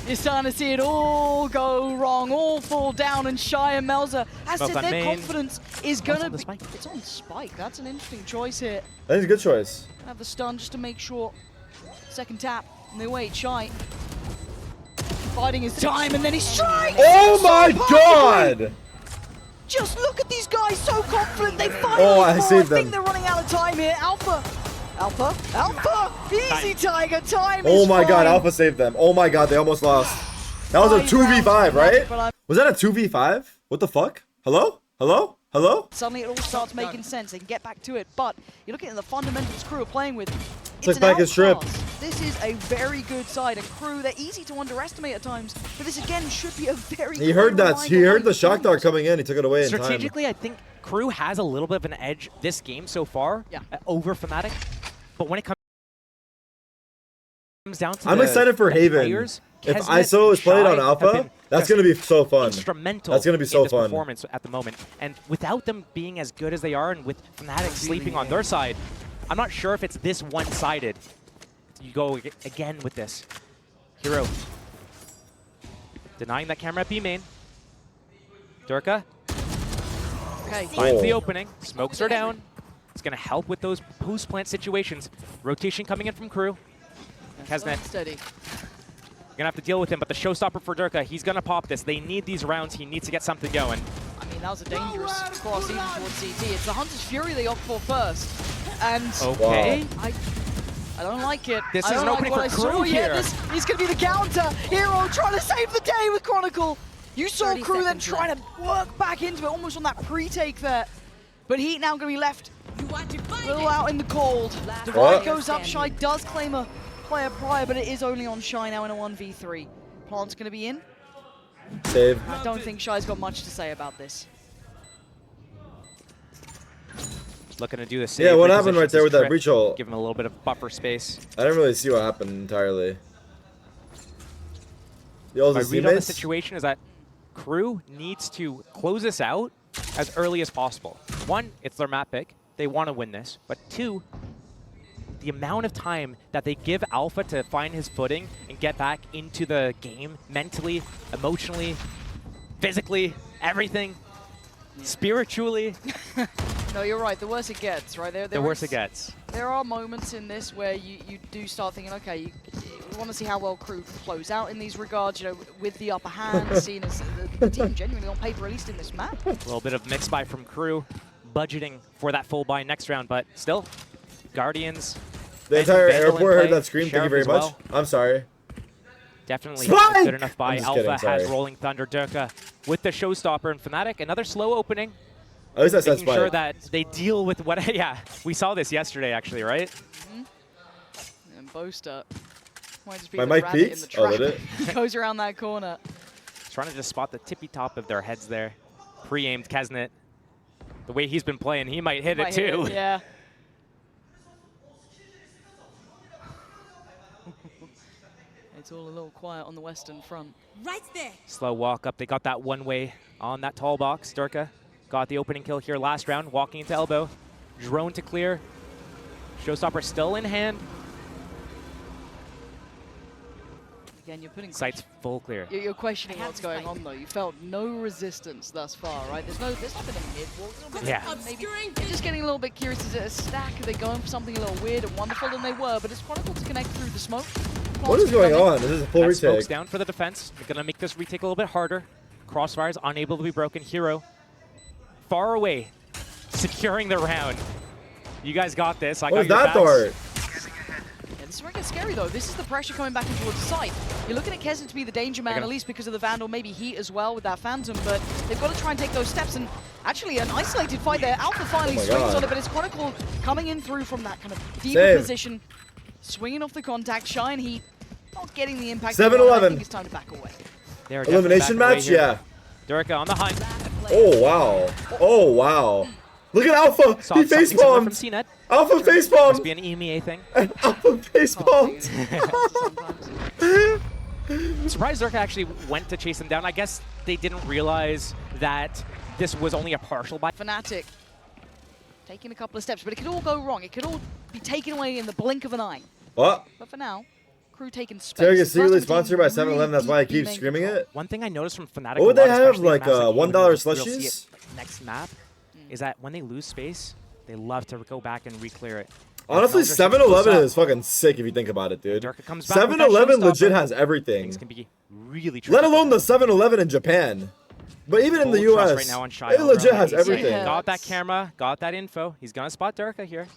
Speaker 2: You're starting to see it all go wrong, all fall down, and Shy and Melza, as
Speaker 1: Both
Speaker 2: said,
Speaker 1: on
Speaker 2: their
Speaker 1: main.
Speaker 2: confidence is gonna
Speaker 1: on the
Speaker 2: be.
Speaker 1: spike.
Speaker 2: It's on Spike. That's an interesting choice here.
Speaker 3: that is a good choice.
Speaker 2: Have the stun just to make sure. Second tap, and they wait. Shy fighting his time, and then he strikes.
Speaker 3: Oh
Speaker 2: So
Speaker 3: my
Speaker 2: perfectly.
Speaker 3: god!
Speaker 2: Just look at these guys, so confident. They finally
Speaker 3: Oh, I
Speaker 2: fall.
Speaker 3: saved
Speaker 2: I
Speaker 3: them.
Speaker 2: think they're running out of time here. Alpha. Easy Tiger, time
Speaker 3: Oh
Speaker 2: is
Speaker 3: my god,
Speaker 2: fine.
Speaker 3: Alpha saved them. Oh my god, they almost lost. That was a 2v5, right? Was that a 2v5? What the fuck? Hello? Hello? Hello?
Speaker 2: Suddenly it all starts making sense. They can get back to it, but you're looking at the fundamentals kru are playing with.
Speaker 3: Took
Speaker 2: It's
Speaker 3: back
Speaker 2: an
Speaker 3: his trip.
Speaker 2: outclass. This is a very good side, and kru, they're easy to underestimate at times, but this again should be a very
Speaker 3: He heard that.
Speaker 2: reliable
Speaker 3: He heard the
Speaker 2: way
Speaker 3: shock
Speaker 2: forward.
Speaker 3: dart coming in. He took it away in time.
Speaker 1: Strategically, I think kru has a little bit of an edge this game so far over Fnatic. But when it comes down to
Speaker 3: I'm
Speaker 1: the
Speaker 3: excited for Haven.
Speaker 1: players,
Speaker 3: If
Speaker 1: Kesnet
Speaker 3: ISO is
Speaker 1: and
Speaker 3: played
Speaker 1: Shy
Speaker 3: on
Speaker 1: have
Speaker 3: Alpha,
Speaker 1: been
Speaker 3: that's
Speaker 1: just
Speaker 3: going to be so fun.
Speaker 1: instrumental
Speaker 3: That's going to be so
Speaker 1: in this
Speaker 3: fun.
Speaker 1: performance at the moment. And without them being as good as they are, and with Fnatic sleeping on their side, I'm not sure if it's this one-sided. You go again with this. Hero. Denying that camera at B main. Durka
Speaker 2: Okay.
Speaker 1: finds the opening. Smokes are down. It's going to help with those post-plant situations. Rotation coming in from kru. Kesnet.
Speaker 2: Steady.
Speaker 1: You're going to have to deal with him, but the showstopper for Durka, he's going to pop this. They need these rounds. He needs to get something going.
Speaker 2: I mean, that was a dangerous cross even towards CT. It's the Hunter's Fury they opt for first. And
Speaker 1: Okay.
Speaker 2: I don't like it.
Speaker 1: This
Speaker 2: I
Speaker 1: is
Speaker 2: don't
Speaker 1: an
Speaker 2: like
Speaker 1: opening
Speaker 2: what
Speaker 1: for
Speaker 2: I saw
Speaker 1: kru
Speaker 2: yet.
Speaker 1: here.
Speaker 2: This is going to be the counter. Hero trying to save the day with Chronicle. You saw
Speaker 4: 30
Speaker 2: kru then
Speaker 4: seconds
Speaker 2: trying to work back into it, almost on that pre-take there. But Heat now going to be left
Speaker 4: You want to
Speaker 2: a
Speaker 4: fight
Speaker 2: little
Speaker 4: it?
Speaker 2: out in the cold.
Speaker 4: What?
Speaker 2: Divide goes up. Shy does claim a player prior, but it is only on Shy now in a 1v3. Plant's going to be in.
Speaker 3: Save.
Speaker 2: I don't think Shy's got much to say about this.
Speaker 1: Looking to do the same.
Speaker 3: Yeah, what happened right there with that breach ult?
Speaker 1: Give him a little bit of buffer space.
Speaker 3: I didn't really see what happened entirely. Yo,
Speaker 1: My read on the situation is that kru needs to close this out as early as possible. One, it's their map pick. They want to win this. But two, the amount of time that they give Alpha to find his footing and get back into the game mentally, emotionally, physically, everything, spiritually.
Speaker 2: No, you're right. The worse it gets, right?
Speaker 1: The worse it gets.
Speaker 2: There are moments in this where you do start thinking, okay, you want to see how well kru close out in these regards, you know, with the upper hand, seen as the team genuinely on paper, at least in this map.
Speaker 1: A little bit of mix buy from kru, budgeting for that full buy next round, but still, Guardians.
Speaker 3: The entire airport heard that scream. Thank you very much. I'm sorry.
Speaker 1: Definitely
Speaker 3: Spike!
Speaker 1: good enough buy. Alpha has Rolling Thunder, Durka with the Showstopper and Fnatic. Another slow opening.
Speaker 3: At least I said
Speaker 1: Making
Speaker 3: Spike.
Speaker 1: sure that they deal with what. Yeah, we saw this yesterday, actually, right?
Speaker 2: Mm-hmm. And Boaster might just be
Speaker 3: My
Speaker 2: the
Speaker 3: mic
Speaker 2: rabbit in
Speaker 3: peaks?
Speaker 2: the trap.
Speaker 3: Oh, did it?
Speaker 2: He goes around that corner.
Speaker 1: Trying to just spot the tippy top of their heads there. Pre-aimed Kesnet. The way he's been playing, he might hit it too.
Speaker 2: Yeah. It's all a little quiet on the western front.
Speaker 4: Right there.
Speaker 1: Slow walk up. They got that one way on that tall box. Durka got the opening kill here last round, walking into elbow. Drone to clear. Showstopper still in hand.
Speaker 2: Again, you're putting
Speaker 1: Sights full clear.
Speaker 2: You're questioning what's going on, though. You felt no resistance thus far, right? There's not been a mid-walk.
Speaker 1: Yeah.
Speaker 2: Maybe you're just getting a little bit curious. Is it a stack? Are they going for something a little weird and wonderful than they were? But it's Chronicle to connect through the smoke.
Speaker 3: What is going on? This is a full
Speaker 1: That smoke's
Speaker 3: retake.
Speaker 1: down for the defense. They're gonna make this retake a little bit harder. Crossfire's unable to be broken. Hero far away, securing the round. You guys got this.
Speaker 3: What was that dart?
Speaker 2: Yeah, this is where it gets scary, though. This is the pressure coming back in towards the site. You're looking at Kesnet to be the danger man, at least because of the Vandal, maybe Heat as well with that Phantom, but they've got to try and take those steps. And actually, an isolated fight there. Alpha finally swings on it, but it's Chronicle coming in through from that kind of deeper position, swinging off the contact. Shy and Heat not getting the impact.
Speaker 3: 7-11.
Speaker 2: I think it's time to back away.
Speaker 3: Elimination match? Yeah.
Speaker 1: Durka on the hunt.
Speaker 3: Oh, wow. Oh, wow. Look at Alpha. He facepalmed. Alpha facepalmed.
Speaker 1: Must be an EMEA thing.
Speaker 3: Alpha facepalmed.
Speaker 1: I'm surprised Durka actually went to chase him down. I guess they didn't realize that this was only a partial buy.
Speaker 2: Fnatic taking a couple of steps, but it could all go wrong. It could all be taken away in the blink of an eye.
Speaker 3: What?
Speaker 2: But for now, kru taking space.
Speaker 3: Tarik is secretly sponsored by 7-Eleven. That's why I keep screaming it.
Speaker 1: One thing I noticed from Fnatic.
Speaker 3: What would they have?
Speaker 1: especially
Speaker 3: Like
Speaker 1: maps
Speaker 3: $1
Speaker 1: we'll see
Speaker 3: slushies?
Speaker 1: it next map is that when they lose space, they love to go back and re-clear it.
Speaker 3: Honestly, 7-Eleven is fucking sick if you think about it, dude. 7-Eleven legit has everything.
Speaker 1: Things can be really
Speaker 3: Let alone the 7-Eleven in Japan. But even in the US,
Speaker 1: right now on Shy
Speaker 3: it legit has
Speaker 1: He's
Speaker 3: everything.
Speaker 1: Got that camera, got that info. He's gonna spot Durka here.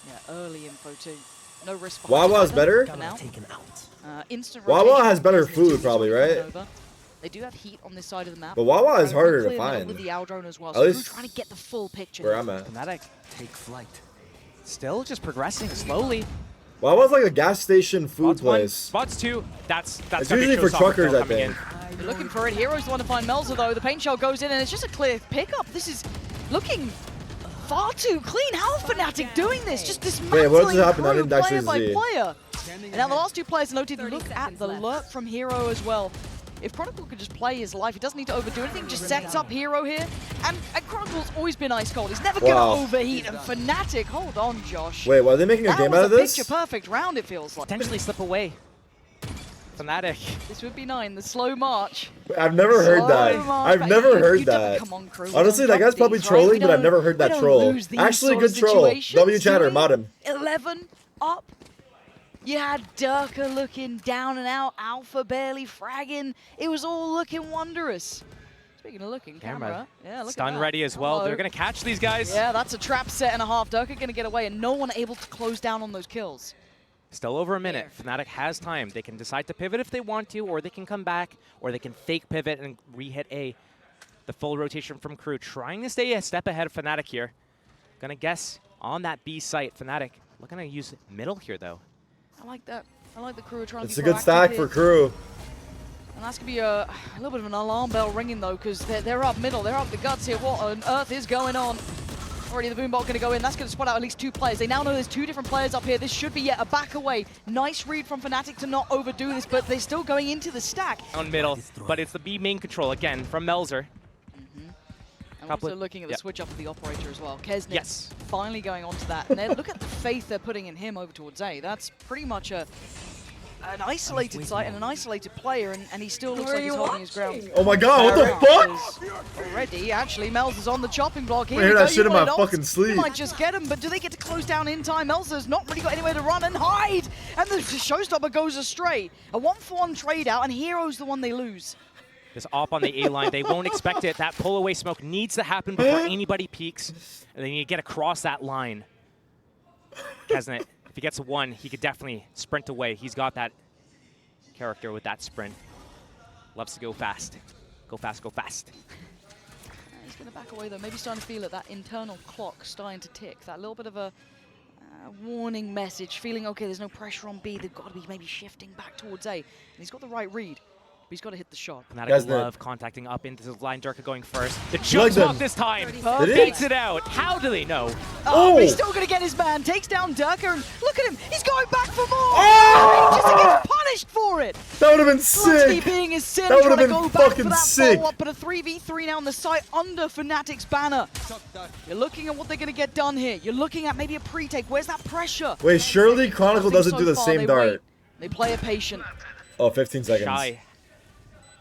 Speaker 2: Yeah, early info too. No risk. behind
Speaker 3: Wawa's
Speaker 2: either
Speaker 3: better?
Speaker 2: for now. Instant
Speaker 3: Wawa
Speaker 2: rotation
Speaker 3: has better
Speaker 2: from
Speaker 3: food
Speaker 2: Kesnet
Speaker 3: probably,
Speaker 2: is
Speaker 3: right?
Speaker 2: over. They do have Heat on this side of the map.
Speaker 3: But Wawa is
Speaker 2: Trying
Speaker 3: harder to
Speaker 2: clear middle
Speaker 3: find.
Speaker 2: with the Owl drone as well.
Speaker 3: At
Speaker 2: So
Speaker 3: least
Speaker 2: trying to get the full picture.
Speaker 3: Where I'm at.
Speaker 1: Fnatic take flight. Still just progressing slowly.
Speaker 3: Wawa's like a gas station food
Speaker 1: Spots one,
Speaker 3: place.
Speaker 1: spots two. That's
Speaker 3: It's
Speaker 1: gonna be
Speaker 3: usually for
Speaker 1: Showstopper
Speaker 3: truckers,
Speaker 1: Phil
Speaker 3: I
Speaker 1: coming
Speaker 3: think.
Speaker 2: They're looking for it. Hero's the one to find Melza, though. The paint shell goes in, and it's just a clear pickup. This is looking far too clean. How are Fnatic doing this? Just dismantling
Speaker 3: Wait, what just happened? I
Speaker 2: kru
Speaker 3: didn't actually
Speaker 2: player by
Speaker 3: see.
Speaker 2: player. And now the last two players noted,
Speaker 4: 30
Speaker 2: look at
Speaker 4: seconds
Speaker 2: the
Speaker 4: left.
Speaker 2: lurk from Hero as well. If Chronicle could just play his life, he doesn't need to overdo anything, just sets up Hero here. And Chronicle's always been ice cold. He's never going to overheat. And Fnatic, hold on, Josh.
Speaker 3: Wait, are they making a game out of
Speaker 2: That was a
Speaker 3: this?
Speaker 2: picture-perfect round, it feels like.
Speaker 1: Potentially slip away. Fnatic.
Speaker 2: This would be 9, the slow march.
Speaker 3: I've never heard that. I've never heard that.
Speaker 2: Come on, kru.
Speaker 3: Honestly, that guy's probably trolling, but I've never heard that troll. Actually, good troll. W chatter, mod him.
Speaker 2: 11 up. You had Durka looking down and out, Alpha barely fragging. It was all looking wondrous. Speaking of looking, camera. Yeah, look
Speaker 1: Stun
Speaker 2: at that.
Speaker 1: ready as well.
Speaker 2: Hello.
Speaker 1: They're going to catch these guys.
Speaker 2: Yeah, that's a trap set and a half. Durka going to get away, and no one able to close down on those kills.
Speaker 1: Still over a minute. Fnatic has time. They can decide to pivot if they want to, or they can come back, or they can fake pivot and re-hit A. The full rotation from kru, trying to stay a step ahead of Fnatic here. Gonna guess on that B site. Fnatic looking to use middle here, though.
Speaker 2: I like that. I like the kru trying
Speaker 3: It's
Speaker 2: to
Speaker 3: a
Speaker 2: be
Speaker 3: good stack
Speaker 2: proactive
Speaker 3: for
Speaker 2: here.
Speaker 3: kru.
Speaker 2: And that's going to be a little bit of an alarm bell ringing, though, because they're up middle. They're up the guts here. What on earth is going on? Already the Boombot going to go in. That's going to spot out at least 2 players. They now know there's 2 different players up here. This should be yet a back away. Nice read from Fnatic to not overdo this, but they're still going into the stack.
Speaker 1: On middle, but it's the B main control again from Melzer.
Speaker 2: I'm also looking at the switch up of the operator as well. Kesnet finally going on to that. And then look at the faith they're putting in him over towards A. That's pretty much an isolated site and an isolated player, and he still looks like he's holding his ground.
Speaker 3: Oh my god, what the fuck?
Speaker 2: Already, actually, Melzer's on the chopping block. Here
Speaker 3: I hear that shit in my fucking sleep.
Speaker 2: You might just get him, but do they get to close down in time? Melzer's not really got anywhere to run and hide, and the showstopper goes astray. A 1-for-1 trade out, and Hero's the one they lose.
Speaker 1: This op on the A line, they won't expect it. That pull away smoke needs to happen before anybody peeks, and they need to get across that line. Kesnet, if he gets a 1, he could definitely sprint away. He's got that character with that sprint. Loves to go fast. Go fast, go fast.
Speaker 2: He's going to back away, though. Maybe starting to feel it, that internal clock starting to tick. That little bit of a warning message, feeling, okay, there's no pressure on B. They've got to be maybe shifting back towards A. And he's got the right read. But he's got to hit the shot.
Speaker 1: Fnatic love contacting up into the line. Durka going first. The jump off this time. Beats it out. How do they know?
Speaker 2: Oh, he's still going to get his man. Takes down Durka, and look at him. He's going back for more. Oh! He just gets punished for it.
Speaker 3: That would have been sick.
Speaker 2: Being his sin,
Speaker 3: that would have been
Speaker 2: go back
Speaker 3: fucking
Speaker 2: for that
Speaker 3: sick.
Speaker 2: But a 3v3 now on the site under Fnatic's banner. You're looking at what they're going to get done here. You're looking at maybe a pre-take. Where's that pressure?
Speaker 3: Wait, surely Chronicle doesn't do the same dart.
Speaker 2: They play it patient.
Speaker 3: Oh, 15 seconds.
Speaker 1: Shy.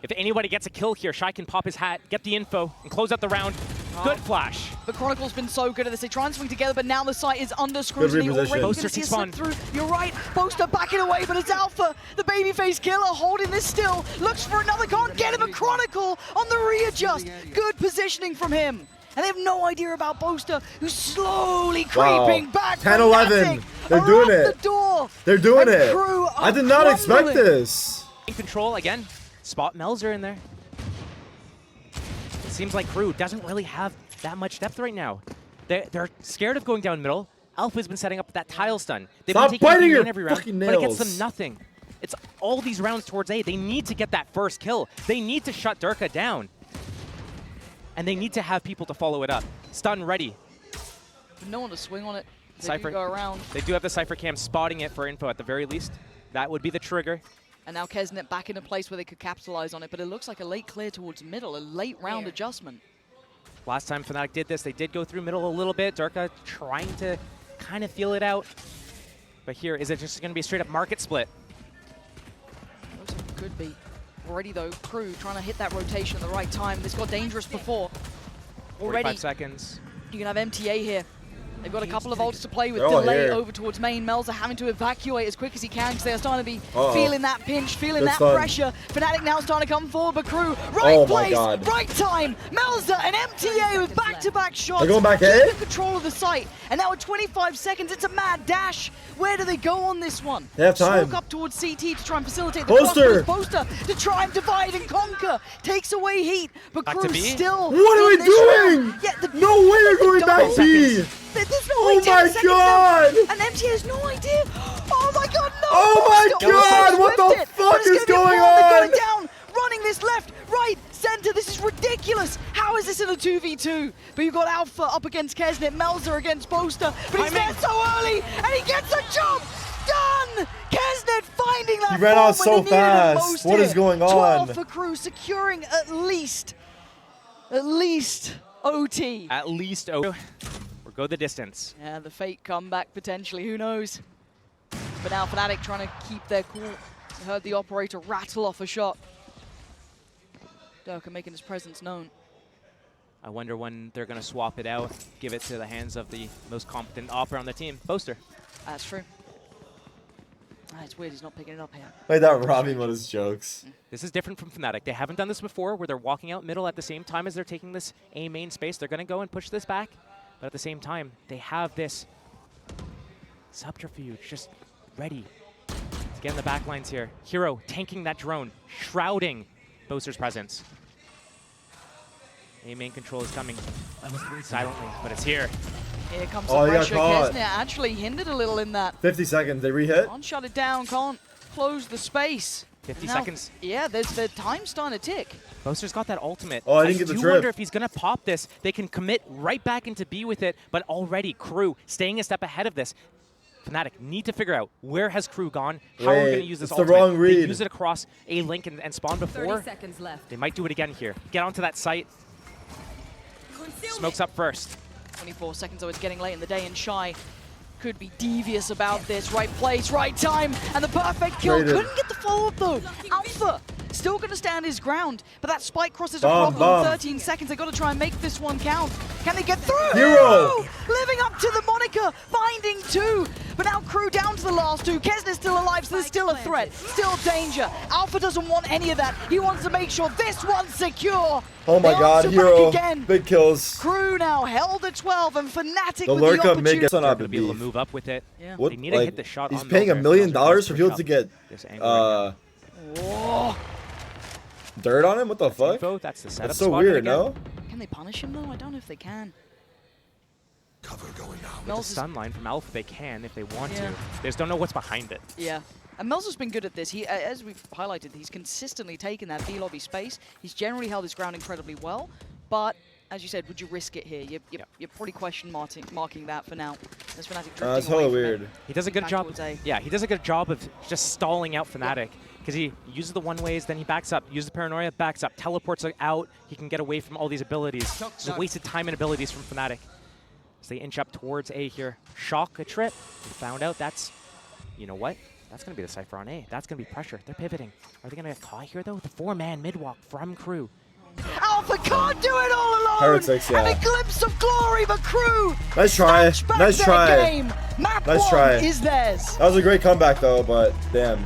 Speaker 1: If anybody gets a kill here, Shy can pop his hat, get the info, and close out the round. Good flash.
Speaker 2: The Chronicle's been so good at this. They try and swing together, but now the site is under scrutiny. Already going to see a slip through. You're right. Boaster backing away, but it's Alpha, the babyface killer, holding this still. Looks for another. Can't get him. A Chronicle on the readjust. Good positioning from him. And they have no idea about Boaster, who's slowly creeping back.
Speaker 3: 10-11. They're doing it.
Speaker 2: The door.
Speaker 3: They're doing
Speaker 2: and
Speaker 3: it.
Speaker 2: Kru
Speaker 3: I did not expect this.
Speaker 1: In control again. Spot Melzer in there. It seems like Kru doesn't really have that much depth right now. They're scared of going down middle. Alpha's been setting up that tile stun. They've been taking it every round, but it gets them nothing. It's all these rounds towards A. They need to get that first kill. They need to shut Durka down. And they need to have people to follow it up. Stun ready.
Speaker 2: No one to swing on it. They
Speaker 1: Cypher,
Speaker 2: go around.
Speaker 1: They do have the Cypher cam spotting it for info at the very least. That would be the trigger.
Speaker 2: And now Kesnet back in a place where they could capitalize on it, but it looks like a late clear towards middle, a late round adjustment.
Speaker 1: Last time Fnatic did this, they did go through middle a little bit. Durka trying to kind of feel it out. But here, is it just going to be a straight up market split?
Speaker 2: Looks like it could be. Already though, Kru trying to hit that rotation at the right time. This got dangerous before. Already.
Speaker 1: 45 seconds.
Speaker 2: You can have MTA here. They've got a couple of ults to play with. Delay over towards main. Melzer having to evacuate as quick as he can because they are starting to be feeling that pinch, feeling that pressure. Fnatic now starting to come forward, but Kru, right place, right time. Melzer and MTA with back-to-back shots.
Speaker 3: They're going back A?
Speaker 2: Control of the site. And now at 25 seconds, it's a mad dash. Where do they go on this one?
Speaker 3: They have time.
Speaker 2: Smoke up towards CT to try and facilitate the cross. Boaster to try and divide and conquer. Takes away heat, but Kru still.
Speaker 3: What are we doing? No way they're going back B.
Speaker 2: There's no idea.
Speaker 3: Oh my god!
Speaker 2: And MTA has no idea. Oh my god, no!
Speaker 3: Oh my god! What the fuck is going on?
Speaker 2: They're down, running this left, right, center. This is ridiculous. How is this in a 2v2? But you've got Alpha up against Kesnet, Melzer against Boaster, but he's there so early, and he gets a jump. Done! Kesnet finding that.
Speaker 3: He ran out so fast. What is going on?
Speaker 2: 12 for Kru, securing at least OT.
Speaker 1: At least OT. Go the distance.
Speaker 2: Yeah, the fake comeback potentially, who knows? But now Fnatic trying to keep their cool. I heard the operator rattle off a shot. Durka making his presence known.
Speaker 1: I wonder when they're going to swap it out, give it to the hands of the most competent opera on the team, Boaster.
Speaker 2: That's true. It's weird he's not picking it up here.
Speaker 3: Like that robbing one of his jokes.
Speaker 1: This is different from Fnatic. They haven't done this before where they're walking out middle at the same time as they're taking this A main space. They're going to go and push this back. But at the same time, they have this subterfuge just ready to get in the back lines here. Hero tanking that drone, shrouding Boaster's presence. A main control is coming silently, but it's here.
Speaker 2: Here comes the pressure. Kesnet actually hindered a little in that.
Speaker 3: 50 seconds, they re-hit.
Speaker 2: Can't shut it down, can't close the space.
Speaker 1: 50
Speaker 2: Now,
Speaker 1: seconds.
Speaker 2: Yeah, there's the time starting to tick.
Speaker 1: Boaster's got that ultimate.
Speaker 3: Oh, I didn't get the
Speaker 1: do
Speaker 3: trip.
Speaker 1: wonder if he's going to pop this. They can commit right back into B with it, but already kru staying a step ahead of this. Fnatic need to figure out where has kru gone, how are we going to use this
Speaker 3: it's the
Speaker 1: ultimate.
Speaker 3: wrong read.
Speaker 1: They use it across a link and spawn before.
Speaker 4: 30 seconds left.
Speaker 1: They might do it again here. Get onto that site. Smokes up first.
Speaker 2: 24 seconds, though, it's getting late in the day, and Shy could be devious about this. Right place, right time, and the perfect kill.
Speaker 3: Traded.
Speaker 2: Couldn't get the follow-up, though. Alpha still going to stand his ground, but that spike cross is a
Speaker 3: Bomb,
Speaker 2: problem.
Speaker 3: bomb.
Speaker 2: 13 seconds, they've got to try and make this one count. Can they get through?
Speaker 3: Hero!
Speaker 2: Living up to the moniker, finding two. But now kru down to the last two. Kesner's still alive, so there's still a threat, still danger. Alpha doesn't want any of that. He wants to make sure this one's secure.
Speaker 3: Oh my
Speaker 2: They
Speaker 3: god,
Speaker 2: answer
Speaker 3: Hero.
Speaker 2: back again.
Speaker 3: Big kills.
Speaker 2: kru now held at 12, and Fnatic
Speaker 3: The
Speaker 2: with
Speaker 3: lurk
Speaker 2: the
Speaker 3: up mid
Speaker 2: opportunity.
Speaker 3: gets on
Speaker 1: They're
Speaker 3: up
Speaker 1: going to
Speaker 3: to
Speaker 1: be able to
Speaker 3: beef.
Speaker 1: move up with it.
Speaker 2: Yeah.
Speaker 3: What,
Speaker 1: They need to
Speaker 3: like,
Speaker 1: hit the shot
Speaker 3: he's
Speaker 1: on
Speaker 3: paying
Speaker 1: Melzer.
Speaker 3: $1 million
Speaker 1: Melzer
Speaker 3: for Fields to
Speaker 1: push up
Speaker 3: get
Speaker 1: this angle right now.
Speaker 2: Whoa.
Speaker 3: dirt on him? What the fuck?
Speaker 1: Info, that's the setup
Speaker 3: That's so
Speaker 1: spot
Speaker 3: weird,
Speaker 1: again.
Speaker 3: no?
Speaker 2: Can they punish him, though? I don't know if they can.
Speaker 1: With the
Speaker 2: Mel's
Speaker 1: stun line from Alpha, they can if they want
Speaker 2: Yeah.
Speaker 1: to. They just don't know what's behind it.
Speaker 2: Yeah. And Melzer's been good at this. He, as we've highlighted, he's consistently taken that B lobby space. He's generally held his ground incredibly well. But, as you said, would you risk it here? You're probably question marking that for now. As Fnatic drifting
Speaker 3: That's
Speaker 2: away
Speaker 3: hella
Speaker 2: from it.
Speaker 3: weird.
Speaker 1: He does a good
Speaker 2: Back
Speaker 1: job.
Speaker 2: towards A.
Speaker 1: Yeah, he does a good job of just stalling out Fnatic because he uses the one ways, then he backs up, uses the paranoia, backs up, teleports out. He can get away from all these abilities. Just wasted time and abilities from Fnatic. So they inch up towards A here. Shock a trip. We found out that's, you know what? That's going to be the Cypher on A. That's going to be pressure. They're pivoting. Are they going to get caught here, though? The 4-man mid-walk from kru.
Speaker 2: Alpha can't do it all alone!
Speaker 3: Heretics, yeah.
Speaker 2: And a glimpse of glory, but kru
Speaker 3: Nice try.
Speaker 2: snatch back
Speaker 3: Nice
Speaker 2: their
Speaker 3: try.
Speaker 2: game. Map
Speaker 3: Nice
Speaker 2: one
Speaker 3: try.
Speaker 2: is theirs.
Speaker 3: That was a great comeback though, but damn.